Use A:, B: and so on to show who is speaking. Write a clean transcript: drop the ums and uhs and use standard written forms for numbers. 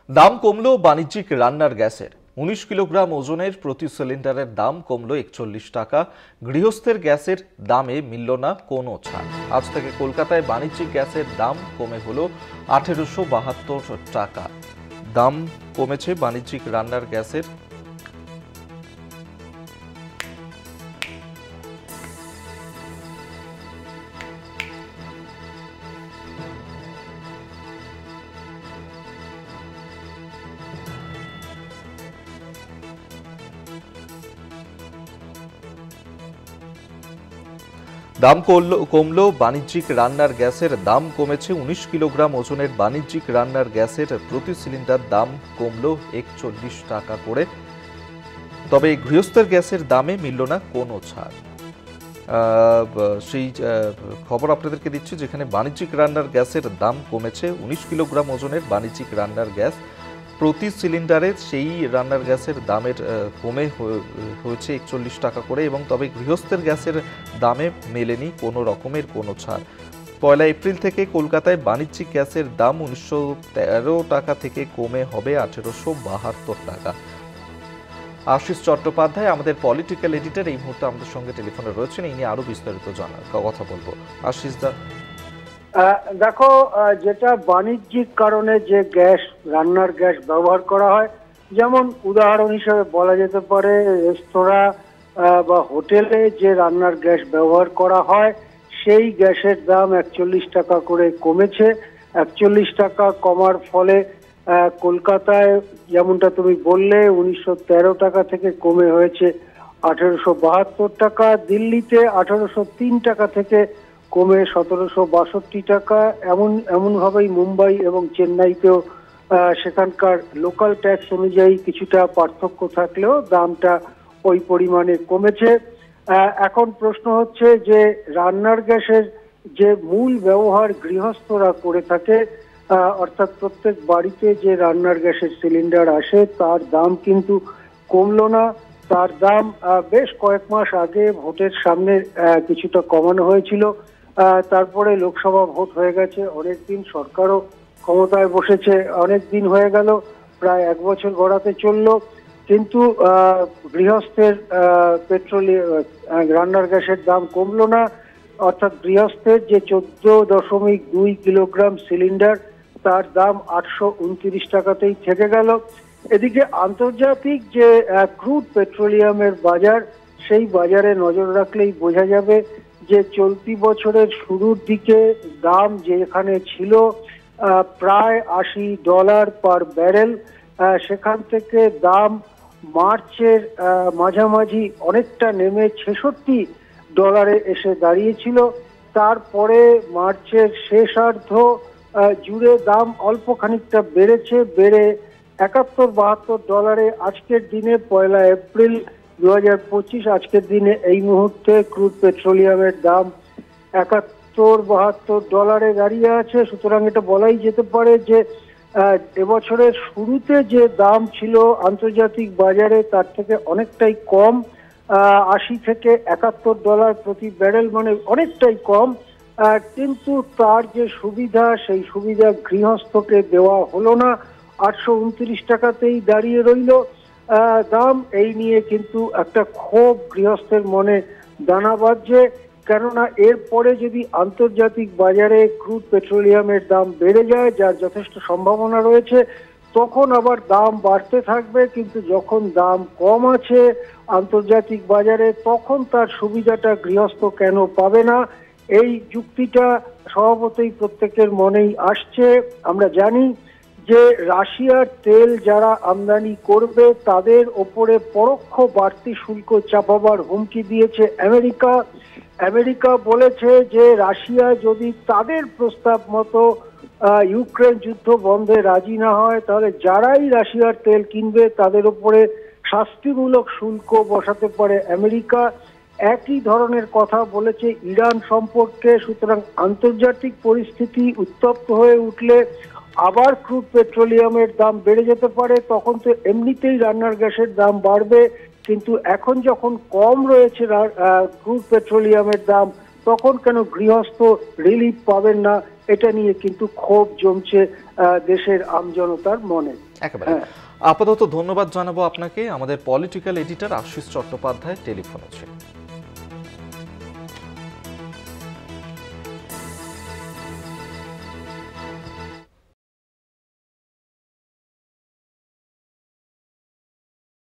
A: দাম কমলো বাণিজ্যিক রান্নার গ্যাসের। ১৯ কিলোগ্রাম ওজনের প্রতি সিলিন্ডারের দাম কমলো ৪১ টাকা। গৃহস্থের গ্যাসের দামে মিলল না কোনো ছাড়। আজ থেকে কলকাতায় বাণিজ্যিক গ্যাসের দাম কমে হলো ১৮৭২ টাকা। দাম কমেছে বাণিজ্যিক রান্নার গ্যাসের। দাম কমলো বাণিজ্যিক রান্নার গ্যাসের। দাম কমেছে ১৯ কিলোগ্রাম ওজনের বাণিজ্যিক রান্নার গ্যাসের প্রতি সিলিন্ডার দাম কমলো ৪১ টাকা করে। তবে গৃহস্থের গ্যাসের দামে মিলল না কোনো ছাড়। সেই খবর আপনাদেরকে দিচ্ছি, যেখানে বাণিজ্যিক রান্নার গ্যাসের দাম কমেছে। ১৯ কিলোগ্রাম ওজনের বাণিজ্যিক রান্নার গ্যাস প্রতি সিলিন্ডারে সেই রান্নার গ্যাসের দামের কমে হয়েছে ৪১ টাকা করে, এবং তবে গৃহস্থের গ্যাসের দামে মেলেনি কোনো রকমের কোনো ছাড়। ১ এপ্রিল থেকে কলকাতায় বাণিজ্যিক গ্যাসের দাম ১৯১৩ টাকা থেকে কমে হবে ১৮৭২ টাকা। আশিস চট্টোপাধ্যায় আমাদের পলিটিক্যাল এডিটর এই মুহূর্তে আমাদের সঙ্গে টেলিফোনে রয়েছেন। এই নিয়ে আরো বিস্তারিত কথা বলবো। আশিস দা,
B: দেখো, যেটা বাণিজ্যিক কারণে যে গ্যাস, রান্নার গ্যাস ব্যবহার করা হয়, যেমন উদাহরণ হিসেবে বলা যেতে পারে রেস্তোরাঁ বা হোটেলে যে রান্নার গ্যাস ব্যবহার করা হয়, সেই গ্যাসের দাম ৪১ টাকা করে কমেছে। ৪১ টাকা কমার ফলে কলকাতায়, যেমনটা তুমি বললে, ১৯১৩ টাকা থেকে কমে হয়েছে ১৮৭২ টাকা। দিল্লিতে ১৮০৩ টাকা থেকে কমে ১৭৬২ টাকা। এমনভাবেই মুম্বাই এবং চেন্নাইতেও সেখানকার লোকাল ট্যাক্স অনুযায়ী কিছুটা পার্থক্য থাকলেও দামটা ওই পরিমাণে কমেছে। এখন প্রশ্ন হচ্ছে যে রান্নার গ্যাসের যে মূল ব্যবহার গৃহস্থরা করে থাকে, অর্থাৎ প্রত্যেক বাড়িতে যে রান্নার গ্যাসের সিলিন্ডার আসে, তার দাম কিন্তু কমলো না। তার দাম বেশ কয়েক মাস আগে ভোটের সামনে কিছুটা কমানো হয়েছিল। তারপরে লোকসভা ভোট হয়ে গেছে, অনেকদিন সরকারও ক্ষমতায় বসেছে, অনেক দিন হয়ে গেল, প্রায় ১ বছর গড়াতে চললো, কিন্তু গৃহস্থের রান্নার গ্যাসের দাম কমলো না। অর্থাৎ গৃহস্থের যে ১৪.২ কিলোগ্রাম সিলিন্ডার, তার দাম ৮২৯ টাকাতেই থেকে গেল। এদিকে আন্তর্জাতিক যে ক্রুড পেট্রোলিয়ামের বাজার, সেই বাজারে নজর রাখলেই বোঝা যাবে যে চলতি বছরের শুরুর দিকে দাম যেখানে ছিল প্রায় $৮০ পার ব্যারেল, সেখান থেকে দাম মার্চের মাঝামাঝি অনেকটা নেমে $৬৬ এসে দাঁড়িয়েছিল। তারপরে মার্চের শেষার্ধ জুড়ে দাম অল্প খানিকটা বেড়েছে, বেড়ে $৭১-৭২ আজকের দিনে ১ এপ্রিল ২০২৫ আজকের দিনে এই মুহূর্তে ক্রুড পেট্রোলিয়ামের দাম $৭১-৭২ দাঁড়িয়ে আছে। সুতরাং এটা বলাই যেতে পারে যে এবছরের শুরুতে যে দাম ছিল আন্তর্জাতিক বাজারে, তার থেকে অনেকটাই কম। $৮০ থেকে $৭১ প্রতি ব্যারেল, মানে অনেকটাই কম। কিন্তু তার যে সুবিধা, সেই সুবিধা গৃহস্থকে দেওয়া হলো না, ৮২৯ টাকাতেই দাঁড়িয়ে রইল দাম। এই নিয়ে কিন্তু একটা ক্ষোভ গৃহস্থের মনে দানা বাঁধছে, কেননা এরপরে যদি আন্তর্জাতিক বাজারে ক্রুড পেট্রোলিয়ামের দাম বেড়ে যায়, যার যথেষ্ট সম্ভাবনা রয়েছে, তখন আবার দাম বাড়তে থাকবে। কিন্তু যখন দাম কম আছে আন্তর্জাতিক বাজারে, তখন তার সুবিধাটা গৃহস্থ কেন পাবে না, এই যুক্তিটা স্বভাবতই প্রত্যেকের মনেই আসছে। আমরা জানি যে রাশিয়ার তেল যারা আমদানি করবে, তাদের ওপরে পরোক্ষ বাড়তি শুল্ক চাপাবার হুমকি দিয়েছে আমেরিকা। আমেরিকা বলেছে যে রাশিয়া যদি তাদের প্রস্তাব মতো ইউক্রেন যুদ্ধ বন্ধে রাজি না হয়, তাহলে যারাই রাশিয়ার তেল কিনবে তাদের উপরে শাস্তিমূলক শুল্ক বসাতে পারে আমেরিকা। একই ধরনের কথা বলেছে ইরান সম্পর্কে। সুতরাং আন্তর্জাতিক পরিস্থিতি উত্তপ্ত হয়ে উঠলে আবার ক্রুড পেট্রোলিয়ামের দাম বেড়ে যেতে পারে। তখন তো এমনিতেই রান্নার গ্যাসের দাম বাড়বে, কিন্তু এখন যখন কম রয়েছে ক্রুড পেট্রোলিয়ামের দাম, তখন কেন গৃহস্থ রিলিফ পাবেন না, এটা নিয়ে কিন্তু ক্ষোভ জমছে দেশের আমজনতার মনে।
A: একেবারে। আপাতত ধন্যবাদ জানাবো আপনাকে। আমাদের পলিটিক্যাল এডিটর আশিস চট্টোপাধ্যায় টেলিফোনে ছিল।